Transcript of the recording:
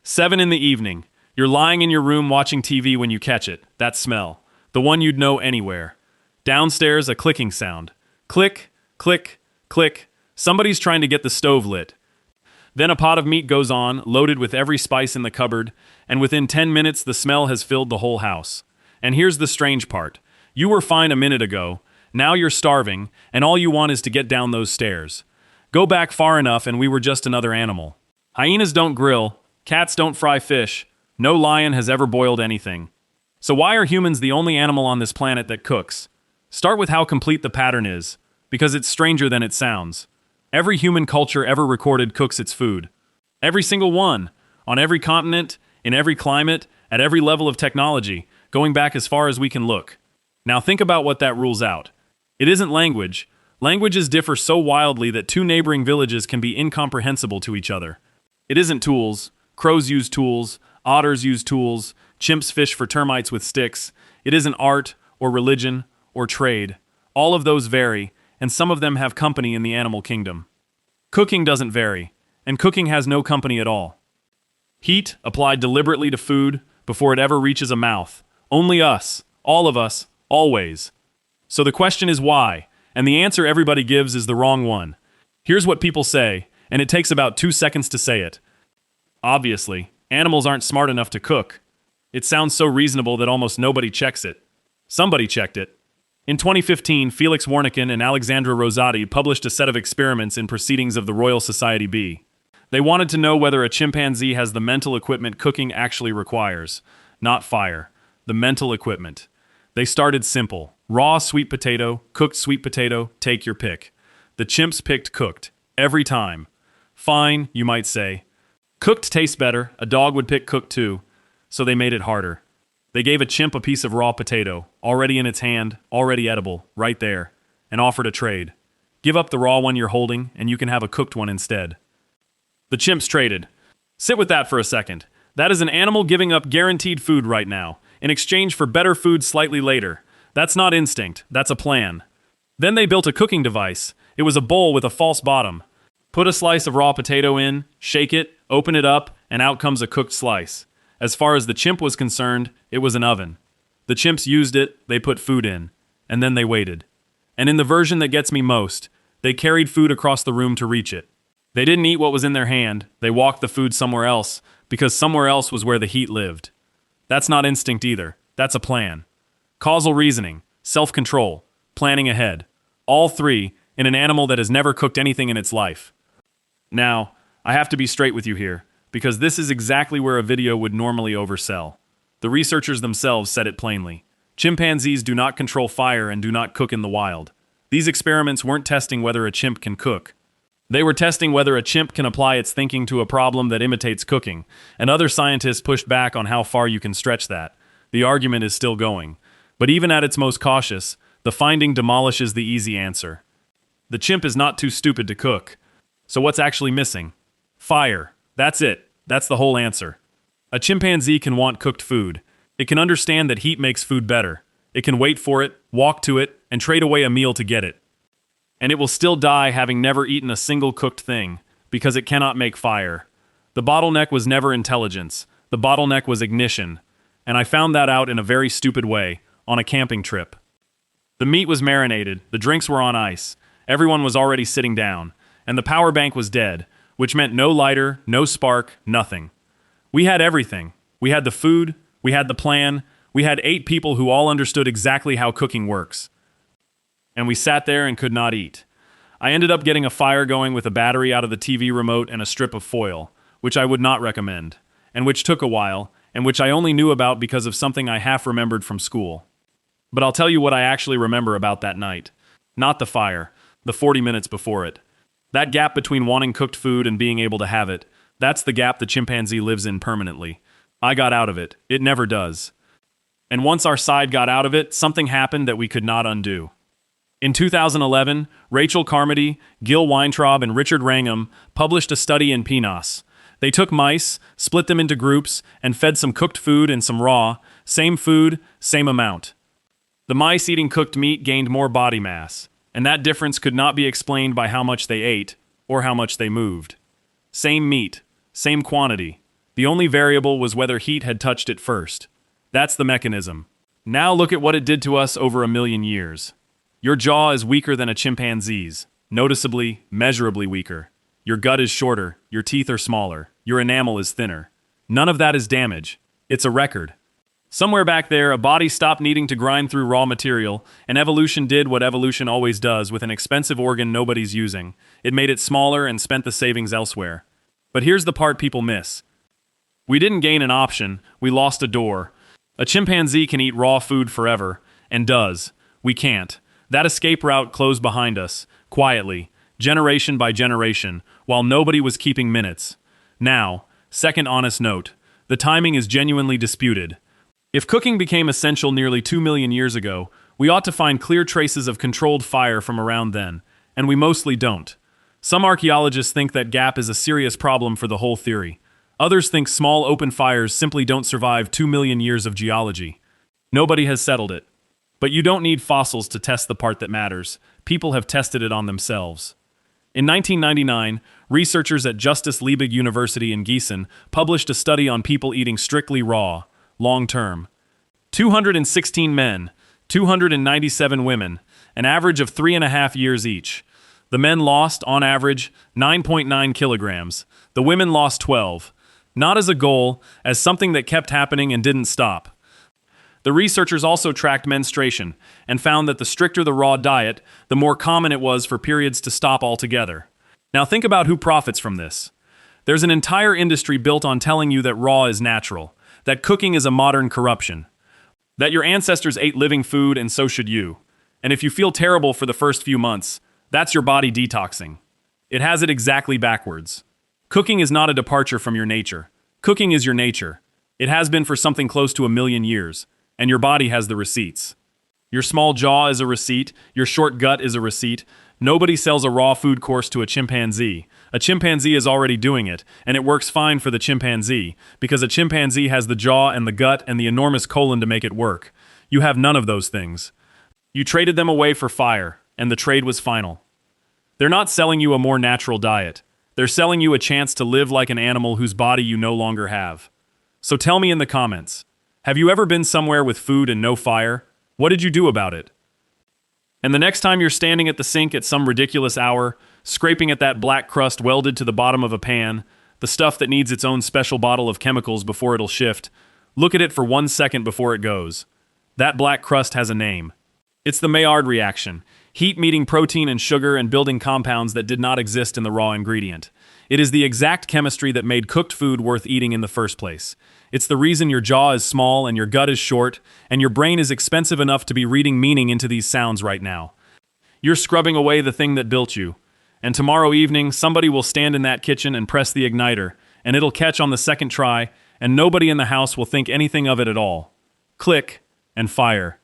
7 in the evening. You're lying in your room watching TV when you catch it. That smell. The one you'd know anywhere. Downstairs, a clicking sound. Click, click, click. Somebody's trying to get the stove lit. Then a pot of meat goes on, loaded with every spice in the cupboard, and within 10 minutes the smell has filled the whole house. And here's the strange part. You were fine a minute ago, now you're starving, and all you want is to get down those stairs. Go back far enough and we were just another animal. Hyenas don't grill, cats don't fry fish, no lion has ever boiled anything. So why are humans the only animal on this planet that cooks? Start with how complete the pattern is, because it's stranger than it sounds. Every human culture ever recorded cooks its food. Every single one, on every continent, in every climate, at every level of technology, going back as far as we can look. Now think about what that rules out. It isn't language. Languages differ so wildly that two neighboring villages can be incomprehensible to each other. It isn't tools. Crows use tools, otters use tools, chimps fish for termites with sticks. It isn't art, or religion, or trade. All of those vary, and some of them have company in the animal kingdom. Cooking doesn't vary, and cooking has no company at all. Heat applied deliberately to food before it ever reaches a mouth. Only us, all of us, always. So the question is why, and the answer everybody gives is the wrong one. Here's what people say, and it takes about 2 seconds to say it. Obviously, animals aren't smart enough to cook. It sounds so reasonable that almost nobody checks it. Somebody checked it. In 2015, Felix Warneken and Alexandra Rosati published a set of experiments in Proceedings of the Royal Society B. They wanted to know whether a chimpanzee has the mental equipment cooking actually requires. Not fire. The mental equipment. They started simple. Raw sweet potato, cooked sweet potato, take your pick. The chimps picked cooked. Every time. Fine, you might say. Cooked tastes better. A dog would pick cooked too. So they made it harder. They gave a chimp a piece of raw potato, already in its hand, already edible, right there, and offered a trade. Give up the raw one you're holding, and you can have a cooked one instead. The chimps traded. Sit with that for a second. That is an animal giving up guaranteed food right now, in exchange for better food slightly later. That's not instinct, that's a plan. Then they built a cooking device. It was a bowl with a false bottom. Put a slice of raw potato in, shake it, open it up, and out comes a cooked slice. As far as the chimp was concerned, it was an oven. The chimps used it, they put food in, and then they waited. And in the version that gets me most, they carried food across the room to reach it. They didn't eat what was in their hand, they walked the food somewhere else, because somewhere else was where the heat lived. That's not instinct either, that's a plan. Causal reasoning, self-control, planning ahead. All three in an animal that has never cooked anything in its life. Now, I have to be straight with you here, because this is exactly where a video would normally oversell. The researchers themselves said it plainly. Chimpanzees do not control fire and do not cook in the wild. These experiments weren't testing whether a chimp can cook. They were testing whether a chimp can apply its thinking to a problem that imitates cooking, and other scientists pushed back on how far you can stretch that. The argument is still going. But even at its most cautious, the finding demolishes the easy answer. The chimp is not too stupid to cook. So what's actually missing? Fire. That's it. That's the whole answer. A chimpanzee can want cooked food. It can understand that heat makes food better. It can wait for it, walk to it, and trade away a meal to get it. And it will still die having never eaten a single cooked thing, because it cannot make fire. The bottleneck was never intelligence. The bottleneck was ignition. And I found that out in a very stupid way, on a camping trip. The meat was marinated, the drinks were on ice, everyone was already sitting down, and the power bank was dead, which meant no lighter, no spark, nothing. We had everything. We had the food, we had the plan, we had 8 people who all understood exactly how cooking works. And we sat there and could not eat. I ended up getting a fire going with a battery out of the TV remote and a strip of foil, which I would not recommend, and which took a while, and which I only knew about because of something I half remembered from school. But I'll tell you what I actually remember about that night. Not the fire, the 40 minutes before it. That gap between wanting cooked food and being able to have it, that's the gap the chimpanzee lives in permanently. I got out of it. It never does. And once our side got out of it, something happened that we could not undo. In 2011, Rachel Carmody, Gil Weintraub, and Richard Wrangham published a study in PNAS. They took mice, split them into groups, and fed some cooked food and some raw, same food, same amount. The mice eating cooked meat gained more body mass, and that difference could not be explained by how much they ate or how much they moved. Same meat, same quantity. The only variable was whether heat had touched it first. That's the mechanism. Now look at what it did to us over 1,000,000 years. Your jaw is weaker than a chimpanzee's, noticeably, measurably weaker. Your gut is shorter, your teeth are smaller, your enamel is thinner. None of that is damage. It's a record. Somewhere back there, a body stopped needing to grind through raw material, and evolution did what evolution always does with an expensive organ nobody's using. It made it smaller and spent the savings elsewhere. But here's the part people miss. We didn't gain an option, we lost a door. A chimpanzee can eat raw food forever, and does. We can't. That escape route closed behind us, quietly, generation by generation, while nobody was keeping minutes. Now, second honest note, the timing is genuinely disputed. If cooking became essential nearly 2,000,000 years ago, we ought to find clear traces of controlled fire from around then, and we mostly don't. Some archaeologists think that gap is a serious problem for the whole theory. Others think small open fires simply don't survive 2,000,000 years of geology. Nobody has settled it. But you don't need fossils to test the part that matters. People have tested it on themselves. In 1999, researchers at Justus Liebig University in Gießen published a study on people eating strictly raw, long-term. 216 men, 297 women, an average of 3.5 years each. The men lost, on average, 9.9 kilograms. The women lost 12. Not as a goal, as something that kept happening and didn't stop. The researchers also tracked menstruation and found that the stricter the raw diet, the more common it was for periods to stop altogether. Now think about who profits from this. There's an entire industry built on telling you that raw is natural, that cooking is a modern corruption, that your ancestors ate living food and so should you. And if you feel terrible for the first few months, that's your body detoxing. It has it exactly backwards. Cooking is not a departure from your nature. Cooking is your nature. It has been for something close to 1,000,000 years. And your body has the receipts. Your small jaw is a receipt, your short gut is a receipt. Nobody sells a raw food course to a chimpanzee. A chimpanzee is already doing it, and it works fine for the chimpanzee, because a chimpanzee has the jaw and the gut and the enormous colon to make it work. You have none of those things. You traded them away for fire, and the trade was final. They're not selling you a more natural diet. They're selling you a chance to live like an animal whose body you no longer have. So tell me in the comments. Have you ever been somewhere with food and no fire? What did you do about it? And the next time you're standing at the sink at some ridiculous hour, scraping at that black crust welded to the bottom of a pan, the stuff that needs its own special bottle of chemicals before it'll shift, look at it for 1 second before it goes. That black crust has a name. It's the Maillard reaction, heat meeting protein and sugar and building compounds that did not exist in the raw ingredient. It is the exact chemistry that made cooked food worth eating in the first place. It's the reason your jaw is small and your gut is short, and your brain is expensive enough to be reading meaning into these sounds right now. You're scrubbing away the thing that built you. And tomorrow evening, somebody will stand in that kitchen and press the igniter, and it'll catch on the second try, and nobody in the house will think anything of it at all. Click, and fire.